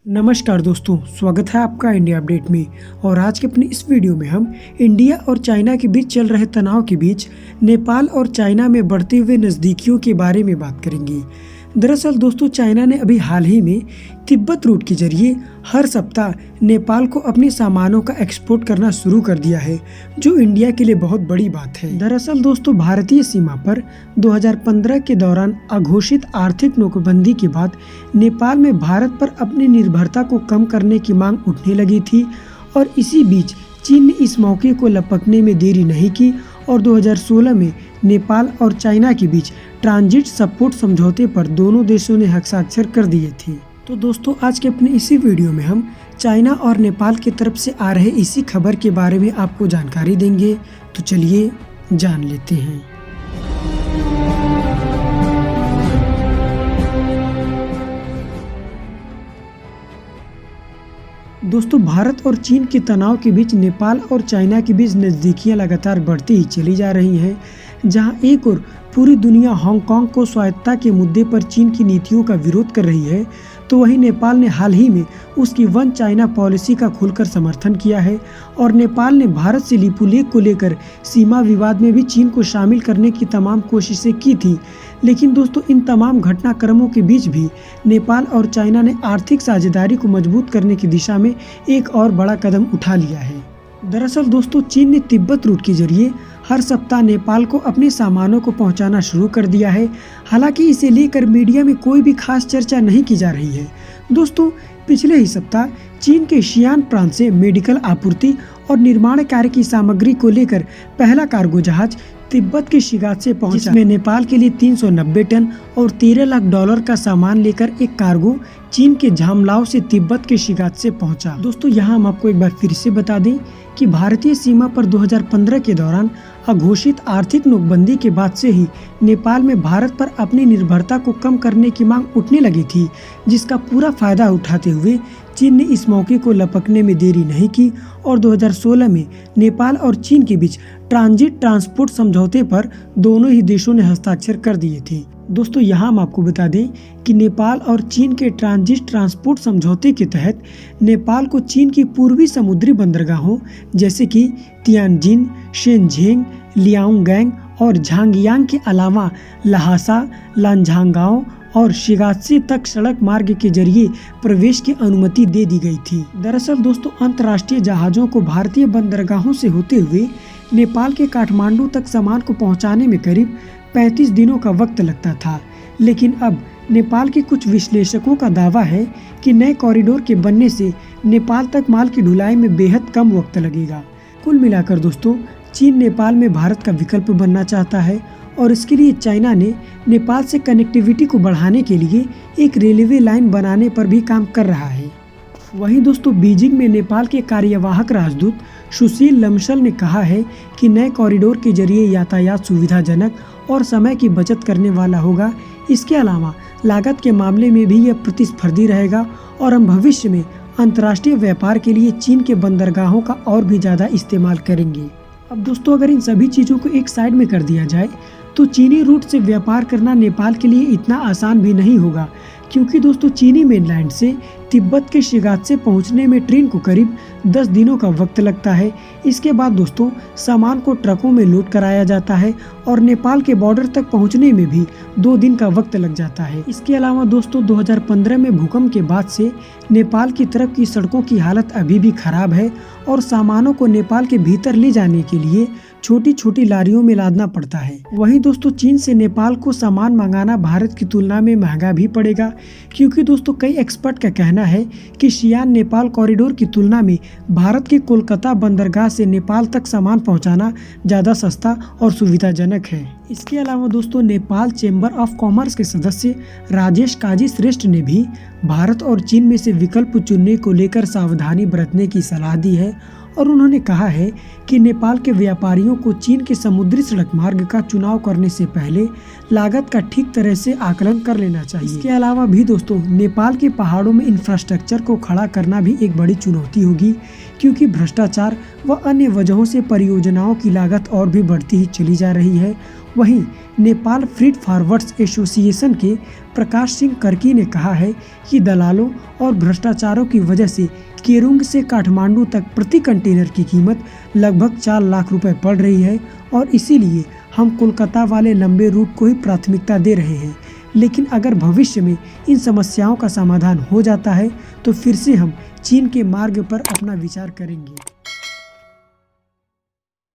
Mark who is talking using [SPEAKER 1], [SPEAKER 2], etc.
[SPEAKER 1] नमस्कार दोस्तों, स्वागत है आपका इंडिया अपडेट में। और आज के अपनी इस वीडियो में हम इंडिया और चाइना के बीच चल रहे तनाव के बीच नेपाल और चाइना में बढ़ते हुए नज़दीकियों के बारे में बात करेंगे। दरअसल दोस्तों, चाइना ने अभी हाल ही में तिब्बत रूट के जरिए हर सप्ताह नेपाल को अपने सामानों का एक्सपोर्ट करना शुरू कर दिया है, जो इंडिया के लिए बहुत बड़ी बात है। दरअसल दोस्तों, भारतीय सीमा पर 2015 के दौरान अघोषित आर्थिक नोटबंदी के बाद नेपाल में भारत पर अपनी निर्भरता को कम करने की मांग उठने लगी थी और इसी बीच चीन ने इस मौके को लपकने में देरी नहीं की और 2016 में नेपाल और चाइना के बीच ट्रांजिट सपोर्ट समझौते पर दोनों देशों ने हस्ताक्षर कर दिए थे। तो दोस्तों, आज के अपने इसी वीडियो में हम चाइना और नेपाल की तरफ से आ रहे इसी खबर के बारे में आपको जानकारी देंगे। तो चलिए जान लेते हैं। दोस्तों, भारत और चीन के तनाव के बीच नेपाल और चाइना के बीच नज़दीकियां लगातार बढ़ती ही चली जा रही हैं। जहां एक और पूरी दुनिया हांगकांग को स्वायत्तता के मुद्दे पर चीन की नीतियों का विरोध कर रही है, तो वहीं नेपाल ने हाल ही में उसकी वन चाइना पॉलिसी का खुलकर समर्थन किया है और नेपाल ने भारत से लिपुलेख को लेकर सीमा विवाद में भी चीन को शामिल करने की तमाम कोशिशें की थी। लेकिन दोस्तों, इन तमाम घटनाक्रमों के बीच भी नेपाल और चाइना ने आर्थिक साझेदारी को मजबूत करने की दिशा में एक और बड़ा कदम उठा लिया है। दरअसल दोस्तों, चीन ने तिब्बत रूट के जरिए हर सप्ताह नेपाल को अपने सामानों को पहुंचाना शुरू कर दिया है। हालांकि इसे लेकर मीडिया में कोई भी खास चर्चा नहीं की जा रही है। दोस्तों, पिछले ही सप्ताह चीन के शियान प्रांत से मेडिकल आपूर्ति और निर्माण कार्य की सामग्री को लेकर पहला कार्गो जहाज तिब्बत के शिगात से पहुंचा, जिसमें नेपाल के लिए 390 टन और $13 लाख का सामान लेकर एक कार्गो चीन के झामलाओ से तिब्बत के शिगात से पहुंचा। दोस्तों, यहाँ हम आपको एक बार फिर से बता दें कि भारतीय सीमा पर 2015 के दौरान अघोषित आर्थिक नोटबंदी के बाद से ही नेपाल में भारत पर अपनी निर्भरता को कम करने की मांग उठने लगी थी, जिसका पूरा फायदा उठाते हुए चीन ने इस मौके को लपकने में देरी नहीं की और 2016 में नेपाल और चीन के बीच ट्रांजिट ट्रांसपोर्ट समझौते पर दोनों ही देशों ने हस्ताक्षर कर दिए थे। दोस्तों, यहाँ हम आपको बता दें कि नेपाल और चीन के ट्रांजिट ट्रांसपोर्ट समझौते के तहत नेपाल को चीन की पूर्वी समुद्री बंदरगाहों जैसे कि तियानजिन, शेनझेंग, लियांगगैंग और झांगियांग के अलावा लहासा, लांझांगाओ और शिगात्से तक सड़क मार्ग के जरिए प्रवेश की अनुमति दे दी गई थी। दरअसल दोस्तों, अंतर्राष्ट्रीय जहाज़ों को भारतीय बंदरगाहों से होते हुए नेपाल के काठमांडू तक सामान को पहुंचाने में करीब 35 दिनों का वक्त लगता था। लेकिन अब नेपाल के कुछ विश्लेषकों का दावा है कि नए कॉरिडोर के बनने से नेपाल तक माल की ढुलाई में बेहद कम वक्त लगेगा। कुल मिलाकर दोस्तों, चीन नेपाल में भारत का विकल्प बनना चाहता है और इसके लिए चाइना ने नेपाल से कनेक्टिविटी को बढ़ाने के लिए एक रेलवे लाइन बनाने पर भी काम कर रहा है। वहीं दोस्तों, बीजिंग में नेपाल के कार्यवाहक राजदूत सुशील लम्सल ने कहा है कि नए कॉरिडोर के जरिए यातायात सुविधाजनक और समय की बचत करने वाला होगा। इसके अलावा लागत के मामले में भी यह प्रतिस्पर्धी रहेगा और हम भविष्य में अंतर्राष्ट्रीय व्यापार के लिए चीन के बंदरगाहों का और भी ज़्यादा इस्तेमाल करेंगे। अब दोस्तों, अगर इन सभी चीज़ों को एक साइड में कर दिया जाए तो चीनी रूट से व्यापार करना नेपाल के लिए इतना आसान भी नहीं होगा, क्योंकि दोस्तों, चीनी मेनलैंड से तिब्बत के शिगात से पहुंचने में ट्रेन को करीब 10 दिनों का वक्त लगता है। इसके बाद दोस्तों, सामान को ट्रकों में लोड कराया जाता है और नेपाल के बॉर्डर तक पहुंचने में भी 2 दिन का वक्त लग जाता है। इसके अलावा दोस्तों, 2015 में भूकंप के बाद से नेपाल की तरफ की सड़कों की हालत अभी भी खराब है और सामानों को नेपाल के भीतर ले जाने के लिए छोटी छोटी लारियों में लादना पड़ता है। वहीं दोस्तों, चीन से नेपाल को सामान मंगाना भारत की तुलना में महंगा भी पड़ेगा, क्योंकि दोस्तों, कई एक्सपर्ट का कहना है कि शियान नेपाल कॉरिडोर की तुलना में भारत के कोलकाता बंदरगाह से नेपाल तक सामान पहुंचाना ज़्यादा सस्ता और सुविधाजनक है। इसके अलावा दोस्तों, नेपाल चेंबर ऑफ कॉमर्स के सदस्य राजेश काजी श्रेष्ठ ने भी भारत और चीन में से विकल्प चुनने को लेकर सावधानी बरतने की सलाह दी है और उन्होंने कहा है कि नेपाल के व्यापारियों को चीन के समुद्री सड़क मार्ग का चुनाव करने से पहले लागत का ठीक तरह से आकलन कर लेना चाहिए। इसके अलावा भी दोस्तों, नेपाल के पहाड़ों में इंफ्रास्ट्रक्चर को खड़ा करना भी एक बड़ी चुनौती होगी, क्योंकि भ्रष्टाचार व अन्य वजहों से परियोजनाओं की लागत और भी बढ़ती ही चली जा रही है वहीं नेपाल फ्रीट फॉरवर्ड्स एसोसिएशन के प्रकाश सिंह कर्की ने कहा है कि दलालों और भ्रष्टाचारों की वजह से केरुंग से काठमांडू तक प्रति कंटेनर की कीमत लगभग 4 लाख रुपए पड़ रही है और इसीलिए हम कोलकाता वाले लंबे रूट को ही प्राथमिकता दे रहे हैं। लेकिन अगर भविष्य में इन समस्याओं का समाधान हो जाता है तो फिर से हम चीन के मार्ग पर अपना विचार करेंगे।